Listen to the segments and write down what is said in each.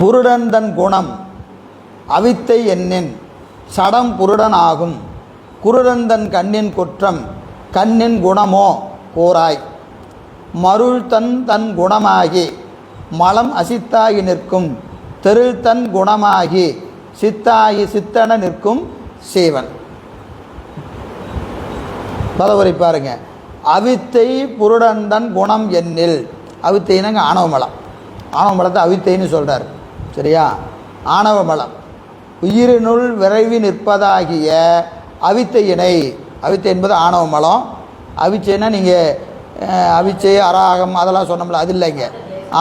புருடந்தன் குணம் அவித்தை எண்ணின் சடம் புருடன் ஆகும். குருடந்தன் கண்ணின் குற்றம் கண்ணின் குணமோ கூறாய். மருள்தன் தன் குணமாகி மலம் அசித்தாகி நிற்கும் தெருள்தன் குணமாகி சித்தாகி சித்தன நிற்கும் சீவன். பதவுரை பாருங்க. அவித்தை புருடந்தன் குணம் எண்ணில். அவித்தைனாங்க ஆணவ மலம். ஆணவ மலத்தை அவித்தைன்னு சொல்கிறார். சரியா? ஆணவ மலம் உயிரினுள் விரைவி நிற்பதாகிய அவித்தையினை. அவித்தை என்பது ஆணவ மலம். அவிச்சைன்னா நீங்கள் அவிச்சை அராகம் அதெல்லாம் சொன்னோம்ல, அது இல்லைங்க.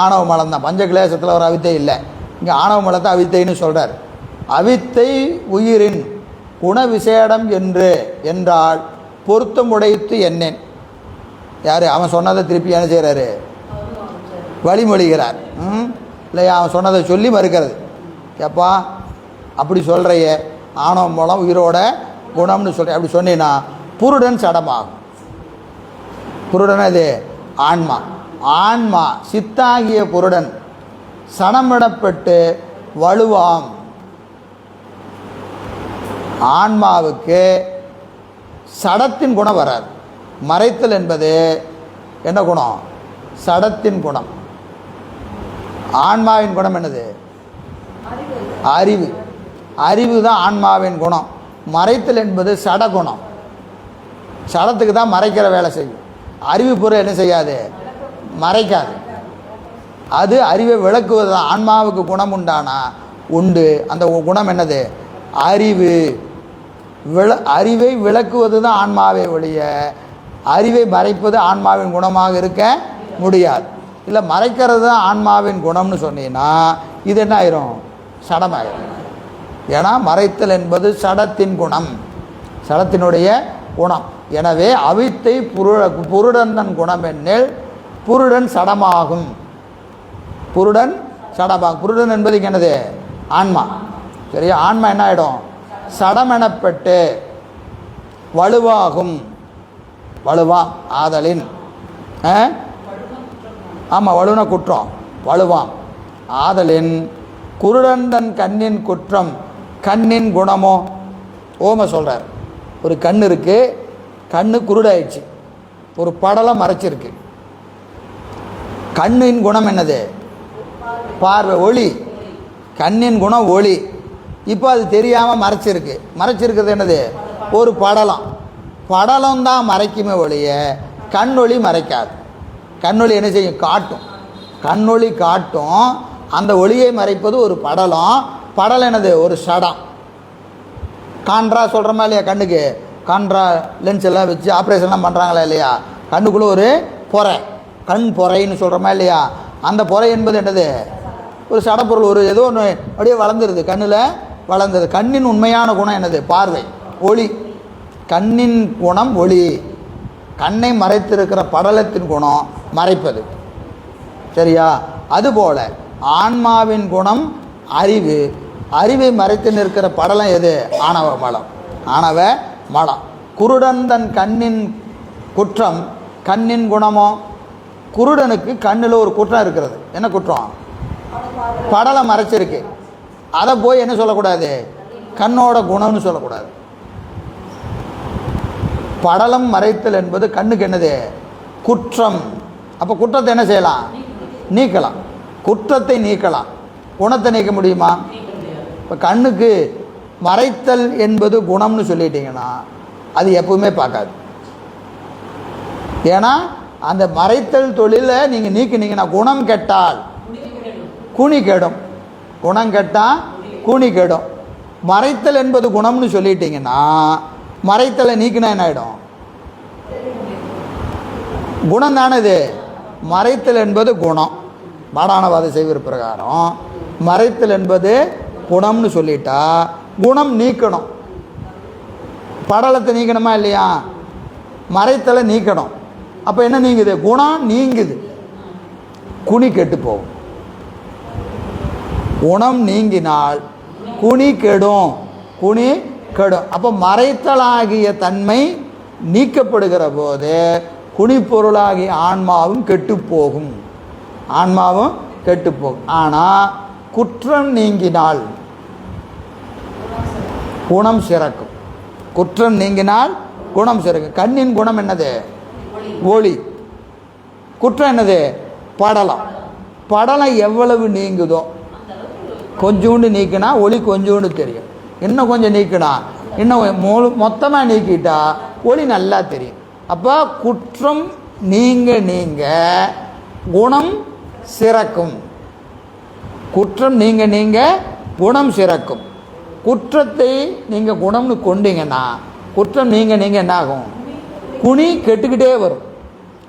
ஆணவ மலம் தான். பஞ்சகிளேசத்தில் ஒரு அவித்தை இல்லை. இங்கே ஆணவ மலத்தை அவித்தைன்னு சொல்கிறார். அவித்தை உயிரின் குண விசேடம் என்றால் பொருத்தமுடைத்து என்னேன். யார்? அவன் சொன்னதை திருப்பி என்ன செய்கிறாரு? வழிமொழிகிறார். இல்லையா? அவன் சொன்னதை சொல்லி மறுக்கிறது. எப்பா அப்படி சொல்கிறைய ஆணவ மூலம் உயிரோட குணம்னு சொல்கிறேன். அப்படி சொன்னீங்கன்னா புருடன் சடமாகும். புருடன் அது ஆன்மா. ஆன்மா சித்தாகிய புருடன் சடமிடப்பட்டு வலுவாம். ஆன்மாவுக்கு சடத்தின் குணம் வராது. மறைத்தல் என்பது என்ன குணம்? சடத்தின் குணம். ஆன்மாவின் குணம் என்னது? அறிவு. அறிவு தான் ஆன்மாவின் குணம். மறைத்தல் என்பது சடகுணம். சடத்துக்கு தான் மறைக்கிற வேலை செய்யும். அறிவு பொருள் என்ன செய்யாது? மறைக்காது. அது அறிவை விளக்குவது தான். ஆன்மாவுக்கு குணம் உண்டானா உண்டு. அந்த குணம் என்னது? அறிவு. அறிவை விளக்குவது தான் ஆன்மாவை ஒழிய அறிவை மறைப்பது ஆன்மாவின் குணமாக இருக்க முடியாது. இல்லை மறைக்கிறது தான் ஆன்மாவின் குணம்னு சொன்னீங்கன்னா இது என்ன ஆயிரும்? சடமாயிரும். ஏன்னா மறைத்தல் என்பது சடத்தின் குணம், சடத்தினுடைய குணம். எனவே அவித்தை புருடந்தன் குணம் என்னில் புருடன் சடமாகும். புருடன் சடமாகும். புருடன் என்பது என்னது? ஆன்மா. சரியா? ஆன்மா என்ன ஆகிடும்? சடம் எனப்பட்டு வலுவாகும். வலுவாம் ஆதலின். ஆமாம், வலுன குற்றம். வலுவாம் ஆதலின் குருடந்தன் கண்ணின் குற்றம் கண்ணின் குணமோ. ஓம சொல்கிறார். ஒரு கண் இருக்குது, கண்ணு குருடாயிடுச்சு, ஒரு படலம் மறைச்சிருக்கு. கண்ணின் குணம் என்னது? பார்வை, ஒளி. கண்ணின் குணம் ஒளி. இப்போ அது தெரியாமல் மறைச்சிருக்கு. மறைச்சிருக்கிறது என்னது? ஒரு படலம். படலம் தான் மறைக்குமே ஒளிய கண்ணொளி மறைக்காது. கண்ணொளி என்ன செய்யும்? காட்டும். கண்ணொளி காட்டும். அந்த ஒளியை மறைப்பது ஒரு படலம். படலம் என்னது? ஒரு சடம். காண்ட்ரா சொல்கிறோமா இல்லையா? கண்ணுக்கு காண்ட்ரா லென்ஸ் எல்லாம் வச்சு ஆப்ரேஷன்லாம் பண்ணுறாங்களா இல்லையா? கண்ணுக்குள்ளே ஒரு பொறை, கண் பொறைன்னு சொல்கிறோமா இல்லையா? அந்த பொறை என்பது என்னது? ஒரு சடப்பொருள். ஒரு ஏதோ ஒன்று அப்படியே வளர்ந்துருது, கண்ணில் வளர்ந்தது. கண்ணின் உண்மையான குணம் என்னது? பார்வை, ஒளி. கண்ணின் குணம் ஒளி. கண்ணை மறைத்திருக்கிற படலத்தின் குணம் மறைப்பது. சரியா? அதுபோல ஆன்மாவின் குணம் அறிவு. அறிவை மறைத்து நிற்கிற படலம் எது? ஆணவ மலம். ஆணவ மலம். குருடந்தன் கண்ணின் குற்றம் கண்ணின் குணமோ. குருடனுக்கு கண்ணில் ஒரு குற்றம் இருக்கிறது. என்ன குற்றம்? படலம் மறைச்சிருக்கு. அதை போய் என்ன சொல்லக்கூடாது? கண்ணோட குணம்னு சொல்லக்கூடாது. படலம் மறைத்தல் என்பது கண்ணுக்கு என்னது? குற்றம். அப்போ குற்றத்தை என்ன செய்யலாம்? நீக்கலாம். குற்றத்தை நீக்கலாம். குணத்தை நீக்க முடியுமா? இப்போ கண்ணுக்கு மறைத்தல் என்பது குணம்னு சொல்லிட்டீங்கன்னா அது எப்பவுமே பார்க்காது. ஏன்னா அந்த மறைத்தல் தொழிலை நீங்கள் நீக்கினீங்கன்னா குணம் கெட்டால் கூனி கெடும். குணம் கெட்டால் கூனி கெடும். மறைத்தல் என்பது குணம்னு சொல்லிட்டீங்கன்னா மறைத்தலை நீக்கினா என்ன ஆகிடும்? குணம் தானே இது. மறைத்தல் என்பது குணம். பாடானவாத செய்வீர் பிரகாரம் மறைத்தல் என்பது குணம்னு சொல்லிட்டா குணம் நீக்கணும். படலத்தை நீக்கணுமா இல்லையா? மறைத்தலை நீக்கணும். அப்போ என்ன நீங்குது? குணம் நீங்குது. குனி கெட்டு போகும். குணம் நீங்கினால் குனி கெடும். குனி கெடும். அப்போ மறைத்தலாகிய தன்மை நீக்கப்படுகிற போது குனிப்பொருளாகிய ஆன்மாவும் கெட்டு போகும். ஆன்மாவும் கெட்டு போகும். ஆனால் குற்றம் நீங்கினால் குணம் சிறக்கும். குற்றம் நீங்கினால் குணம் சிறக்கும். கண்ணின் குணம் என்னது? ஒளி. குற்றம் என்னது? படலம். படலம் எவ்வளவு நீங்குதோ, கொஞ்சோண்டு நீக்கினா ஒளி கொஞ்சோண்டு தெரியும். இன்னும் கொஞ்சம் நீக்கினா, இன்னும் மொத்தமாக நீக்கிட்டா ஒளி நல்லா தெரியும். அப்போ குற்றம் நீங்க குணம் சிறக்கும். குற்றம் நீங்க குணம் சிறக்கும். குற்றத்தை நீங்கள் குணம்னு கொண்டீங்கன்னா குற்றம் நீங்க என்ன ஆகும்? குனி கெட்டுக்கிட்டே வரும்.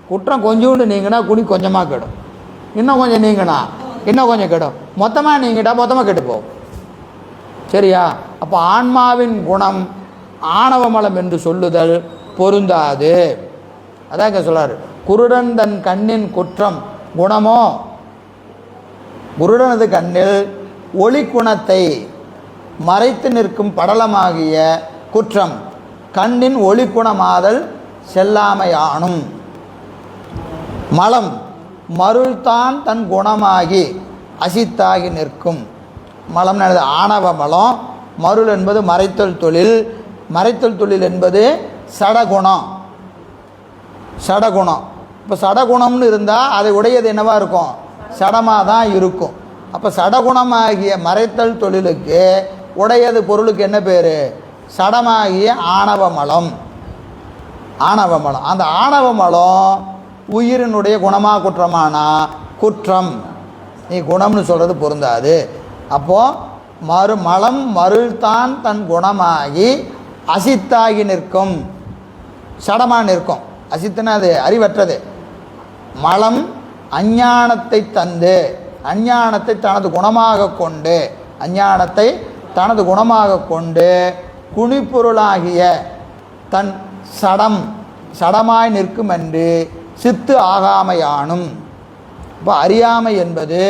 குற்றம் கொஞ்சோண்டு நீங்கினா குனி கொஞ்சமாக கெடும். இன்னும் கொஞ்சம் நீங்கினா இன்னும் கொஞ்சம் கெடும். மொத்தமாக நீங்கிட்டா மொத்தமாக கெட்டு போகும். சரியா? அப்போ ஆன்மாவின் குணம் ஆணவமலம் என்று சொல்லுதல் பொருந்தாது. அதான் இங்கே சொல்றாரு, குருடன் தன் கண்ணின் குற்றம் குணமோ. குருடனது கண்ணில் ஒளி குணத்தை மறைத்து நிற்கும் படலமாகிய குற்றம் கண்ணின் ஒளி குணமாதல் செல்லாமையானும். மலம் மருள்தான் தன் குணமாகி அசித்தாகி நிற்கும். மலம் ஆணவ மலம். மருள் என்பது மறைத்தல் தொழில். மறைத்தல் தொழில் என்பது சடகுணம். சடகுணம். இப்போ சடகுணம்னு இருந்தால் அதை உடையது என்னவா இருக்கும்? சடமாக தான் இருக்கும். அப்போ சடகுணமாகிய மறைத்தல் தொழிலுக்கு உடையது பொருளுக்கு என்ன பேர்? சடமாகிய ஆணவமலம். ஆணவமலம். அந்த ஆணவமலம் உயிரினுடைய குணமாக குற்றமானா குற்றம். நீ குணம்னு சொல்கிறது பொருந்தாது. அப்போது மலம் மருள்தான் தன் குணமாகி அசித்தாகி நிற்கும். சடமாக நிற்கும். அசித்துனா அது அறிவற்றது. மலம் அஞ்ஞானத்தை தந்து, அஞ்ஞானத்தை தனது குணமாக கொண்டு, அஞ்ஞானத்தை தனது குணமாக கொண்டு குணிப்பொருளாகிய தன் சடமாய் நிற்கும் என்று சித்து ஆகாமையானும். இப்போ அறியாமை என்பது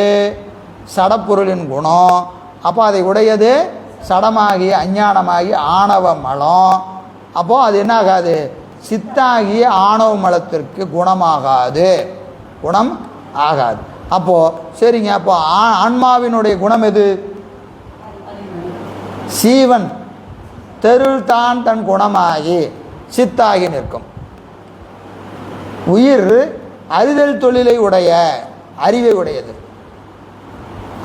சடப்பொருளின் குணம். அப்போ அதை உடையது சடமாகிய அஞ்ஞானமாகிய ஆணவ மலம். அப்போது அது என்ன ஆகாது? சித்தாகிய ஆணவ மலத்திற்கு குணமாகாது. குணம் ஆகாது. அப்போது சரிங்க, அப்போ ஆன்மாவினுடைய குணம் எது? சீவன் தெருள் தான் தன் குணமாகி சித்தாகி நிற்கும். உயிர் அறிதல் தொழிலை உடைய, அறிவை உடையது.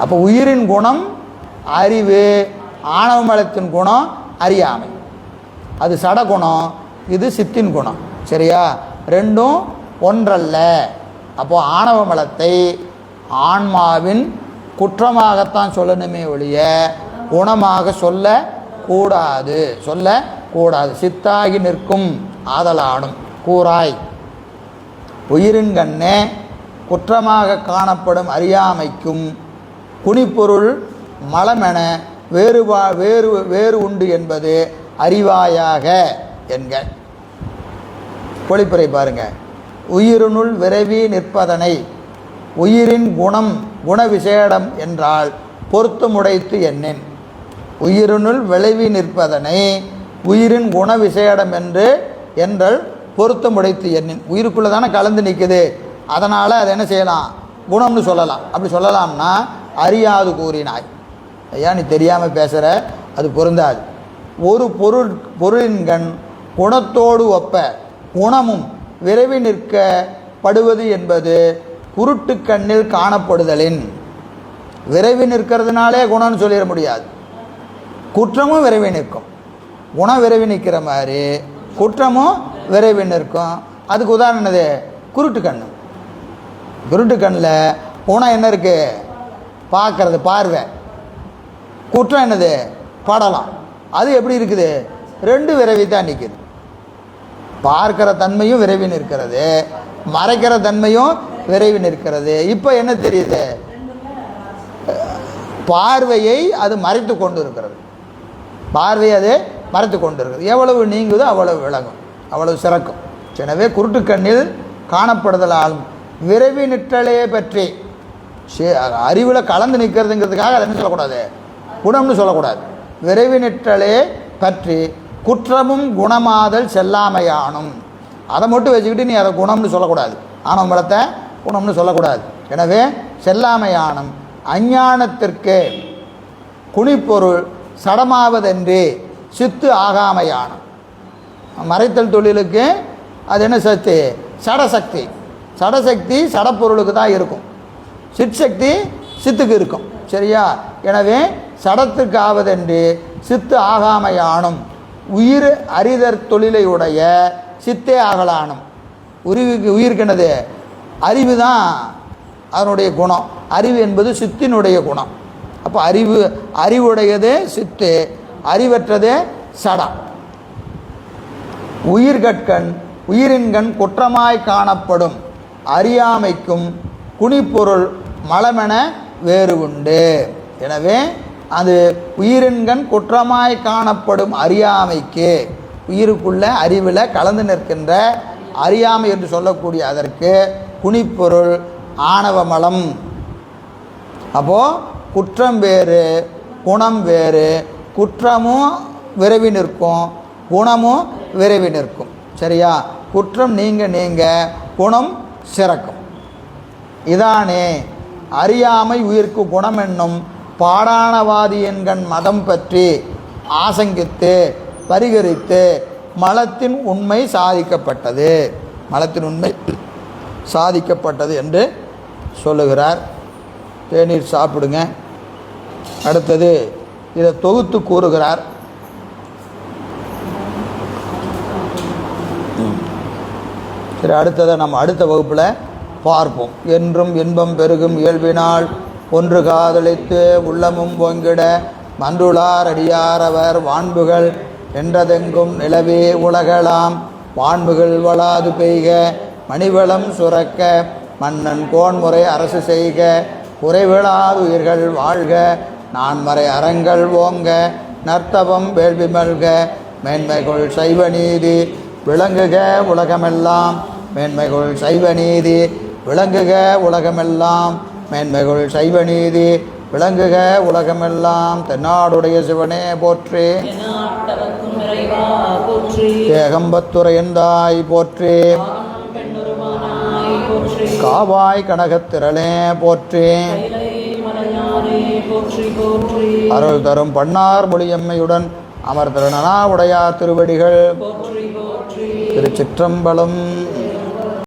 அப்போ உயிரின் குணம் அறிவு, ஆணவ மலத்தின் குணம் அறியாமை. அது சடகுணம், இது சித்தின் குணம். சரியா? ரெண்டும் ஒன்றல்ல. அப்போது ஆணவ மலத்தை ஆன்மாவின் குற்றமாகத்தான் சொல்லணுமே ஒழிய குணமாக சொல்லக்கூடாது. சொல்லக்கூடாது. சித்தாகி நிற்கும் ஆதலானும் கூறாய். உயிரின் கண்ணே குற்றமாக காணப்படும் அறியாமைக்கும் குணிப்பொருள் மலமென வேறு உண்டு என்பது அறிவாயாக என்க. பொழிப்புரை பாருங்க. உயிரினுள் விரைவி நிற்பதனை உயிரின் குண விசேடம் என்றால் பொருத்தமுடைத்து எண்ணின். உயிரினுள் விளைவி நிற்பதனை உயிரின் குண விசேடம் என்றால் பொருத்தமுடைத்து எண்ணின். உயிருக்குள்ளே தானே கலந்து நிற்குது. அதனால் அதை என்ன செய்யலாம்? குணம்னு சொல்லலாம். அப்படி சொல்லலாம்னா அறியாது கூறினாய். ஐயா நீ தெரியாமல் பேசுகிற, அது பொருந்தாது. ஒரு பொருளின்கண் குணத்தோடு ஒப்ப குணமும் விரைவி நிற்கப்படுவது என்பது குருட்டு கண்ணில் காணப்படுதலின். விரைவி நிற்கிறதுனாலே குணம்னு சொல்லிட முடியாது. குற்றமும் விரைவி நிற்கும். குணம் விரைவி நிற்கிற மாதிரி குற்றமும் விரைவி நிற்கும். அதுக்கு உதாரணம் என்னது? குருட்டு கண். குருட்டு கண்ணில் குணம் என்ன இருக்குது? பார்க்கறது, பார்வை. குற்றம் என்னது? படலாம். அது எப்படி இருக்குது? ரெண்டு விரைவி தான் நிற்குது. பார்க்கிற தன்மையும் விரைவி நிற்கிறது, மறைக்கிற தன்மையும் விரைவி நிற்கிறது. இப்போ என்ன தெரியுது? பார்வையை அது மறைத்து கொண்டு இருக்கிறது. பார்வையை அது மறைத்து கொண்டு இருக்கிறது. எவ்வளவு நீங்குதோ அவ்வளவு விளங்கும், அவ்வளவு சிறக்கும். எனவே குருட்டு கண்ணில் காணப்படுதலாலும் விரைவி நிற்றலே பற்றி அறிவில் கலந்து நிற்கிறதுங்கிறதுக்காக அதை என்ன சொல்லக்கூடாது? குணம்னு சொல்லக்கூடாது. விரைவி நிற்றலே பற்றி குற்றமும் குணமாதல் செல்லாமையானும். அதை மட்டும் வச்சுக்கிட்டு நீ அதை குணம்னு சொல்லக்கூடாது. ஆணவ மலத்தை குணம்னு சொல்லக்கூடாது. எனவே செல்லாமையானும் அஞ்ஞானத்திற்கு குணிப்பொருள் சடமாவதென்றே சித்து ஆகாமையான. மறைத்தல் தொழிலுக்கு அது என்ன சக்தி? சடசக்தி. சடசக்தி சடப்பொருளுக்கு தான் இருக்கும், சிற்சக்தி சித்துக்கு இருக்கும். சரியா? எனவே சடத்துக்கு ஆவதென்று சித்து ஆகாமையானும் உயிர் அறிதற் தொழிலை உடைய சித்தே ஆகலானும். உயிருக்கு என்னது? அறிவு தான் அதனுடைய குணம். அறிவு என்பது சித்தினுடைய குணம். அப்போ அறிவுடையதே சித்து, அறிவற்றதே சடம். உயிரின்கண் குற்றமாய் காணப்படும் அறியாமைக்கும் குணிப்பொருள் மலமென வேறு உண்டு. எனவே அது உயிரின்கண் குற்றமாய் காணப்படும் அறியாமைக்கு, உயிருக்குள்ள அறிவில் கலந்து நிற்கின்ற அறியாமை என்று சொல்லக்கூடிய அதற்கு குணிப்பொருள் ஆணவ மலம். அப்போது குற்றம் வேறு குணம் வேறு. குற்றமும் விரைவி நிற்கும், குணமும் விரைவி நிற்கும். சரியா? குற்றம் நீங்க குணம் சிறக்கும். இதானே அறியாமை உயிர்க்கு குணம் என்னும் பாடானவாதி என்கண் மதம் பற்றி ஆசங்கித்து பரிகரித்து மலத்தின் உண்மை சாதிக்கப்பட்டது, மலத்தின் உண்மை சாதிக்கப்பட்டது என்று சொல்லுகிறார். தேநீர் சாப்பிடுங்க. அடுத்தது இதை தொகுத்து கூறுகிறார். சரி, அடுத்ததை நம்ம அடுத்த வகுப்பில் பார்ப்போம். என்றும் இன்பம் பெருகும் இயல்பினால் ஒன்று காதலித்து உள்ளமும் பொங்கிட மன்றுளார் அடியாரவர் வான்புகள் என்றதெங்கும் நிலவே உலகலாம் வான்புகள் வளாது பெய்க மணிவளம் சுரக்க மன்னன் கோன்முறை அரசு செய்க குறைவிழாது உயிர்கள் வாழ்க நான்மறை அறங்கள் ஓங்க நர்த்தவம் வேள்வி மல்க மேன்மைகள் சைவ நீதி விளங்குக உலகமெல்லாம் மேன்மைகள் சைவ நீதி விளங்குக உலகமெல்லாம் மேன்மைகள் சைவ நீதி விளங்குக உலகமெல்லாம். தென்னாடுடைய சிவனே போற்றி, ஏகம்பத்துரையந்தாய் போற்றி, காவாய் கனகத்திரளே போற்றி, அருள் தரும் பன்னார் மொழியம்மையுடன் அமர்திருநனா உடையார் திருவடிகள். திருச்சிற்றம்பலம்.